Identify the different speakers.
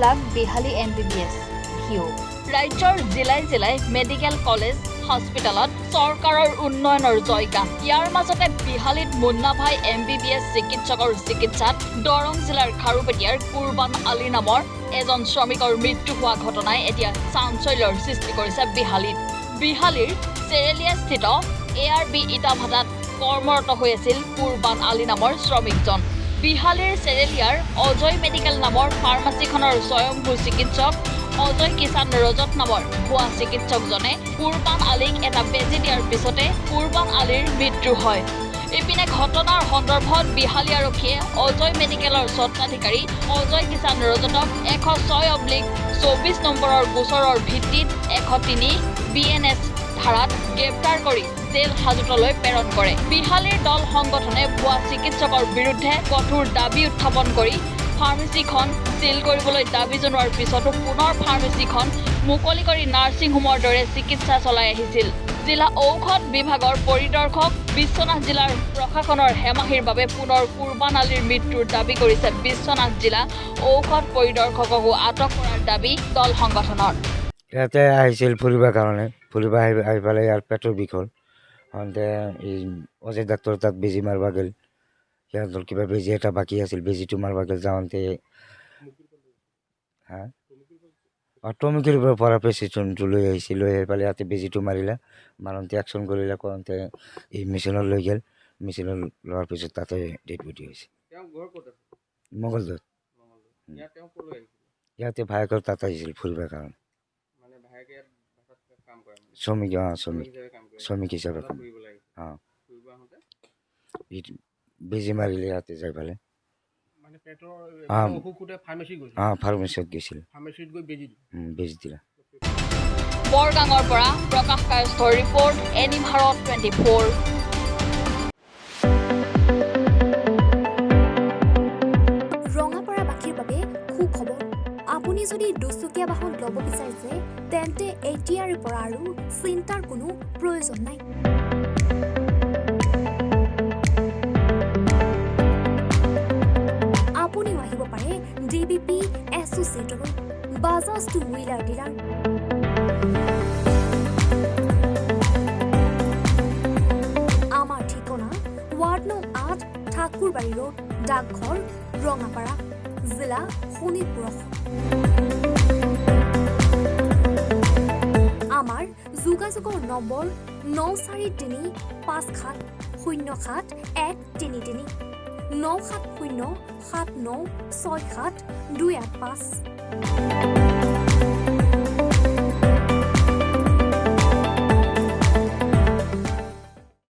Speaker 1: lakh Bihali MBBS view ৰাজ্যৰ জিলাই জিলাই মেডিকেল কলেজ হস্পিটেলত চৰকাৰৰ উন্নয়নৰ জয়গান ইয়াৰ মাজতে বিহালীত মুন্না ভাই MBBS চিকিৎসকৰ চিকিৎসাত দৰং জিলাৰ খাৰুপেটিয়াৰ কুৰবান আলী নামৰ এজন শ্ৰমিকৰ মৃত্যু হোৱা ঘটনাই এতিয়া চাঞ্চল্যৰ সৃষ্টি কৰিছে বিহালীৰ চেৰেলিয়াস্থিত ARB ইটাভাটাত কৰ্মৰত হৈ আছিল কুৰবান আলী নামৰ শ্ৰমিকজন বিহালীৰ চেৰেলিয়াৰ অজয় মেডিকেল নামৰ ফাৰ্মাচীখনৰ স্বয়ংভূ চিকিৎসক অজয় কিষাণ ৰজত নামৰ ভুৱা চিকিৎসকজনে কুৰবান আলীক এটা বেজী দিয়াৰ পিছতে কুৰবান আলীৰ মৃত্যু হয় ইপিনে ঘটনাৰ সন্দৰ্ভত বিহালী আৰক্ষীয়ে অজয় মেডিকেলৰ স্বত্বাধিকাৰী অজয় কিষাণ ৰজতক 106/24 নম্বৰৰ গোচৰৰ ভিত্তিত 103 BNS ধাৰাত গ্ৰেপ্তাৰ কৰি জেল হাজতলৈ প্ৰেৰণ কৰে বিহালীৰ দল সংগঠনে ভুৱা চিকিৎসকৰ বিৰুদ্ধে কঠোৰ দাবী উত্থাপন কৰি ফাৰ্মেচীখন সিল কৰিবলৈ দাবী জনোৱাৰ পিছতো পুনৰ ফাৰ্মেচীখন মুকলি কৰি নাৰ্ছিং হোমৰ দৰে চিকিৎসা চলাই আহিছিল জিলা ঔষধ বিভাগৰ পৰিদৰ্শক বিশ্বনাথ জিলাৰ প্ৰশাসনৰ হেমাহিৰ বাবে পুনৰ কুৰবান আলীৰ মৃত্যুৰ দাবী কৰিছে বিশ্বনাথ জিলা ঔষধ পৰিদৰ্শককো আটক কৰাৰ দাবী দল সংগঠনৰ
Speaker 2: ইয়াতে আহিছিল ফুৰিবৰ কাৰণে আহি পেলাই ইয়াৰ পেটৰ বিষ হ'ল এই অজয় ডাক্তৰ তাক বেজী মাৰিব গ'ল সিহঁতৰ কিবা বেজী এটা বাকী আছিল বেজীটো মাৰিব গ'ল যাওঁতে টমিকিৰ পৰা পেচিয়েণ্টটো লৈ আহিছিল লৈ আহি পেলাই ইয়াতে বেজীটো মাৰিলে মাৰোঁতে একশ্যন কৰিলে কৰোঁতে এই মেচিনত লৈ গ'ল মেচিনত লোৱাৰ পিছত তাতে ডেড বডি হৈছে মংগলদৈত ইয়াতে ভায়েকৰ তাত আহিছিল ফুৰিবৰ কাৰণে শ্ৰমিক হিচাপে বেজী মাৰিলে ইয়াতে যাই পেলাই ফাৰ্মাচীত গৈছিল বেজী দিলা
Speaker 1: বৰগাঙৰ পৰা প্ৰকাশ কায়স্থৰ ৰিপৰ্ট এনি ভাৰত 24
Speaker 3: ৰঙাপাৰাবাসীৰ বাবে সুখবৰ আপুনি যদি দুচকীয়া বাহন ল'ব বিচাৰিছে তেন্তে এতিয়াৰ পৰা আৰু চিন্তাৰ কোনো প্ৰয়োজন নাই আপুনিও আহিব পাৰে DBP এছ'চিয়েটলৈ বাজাজ টু হুইলাৰ ডিলাৰ আমাৰ ঠিকনা ৱাৰ্ড নং 8 ঠাকুৰবাৰী ৰোড ডাকঘৰ ৰঙাপাৰা জিলা শোণিতপুৰ আমাৰ যোগাযোগৰ নম্বৰ 9435707133 9707967285285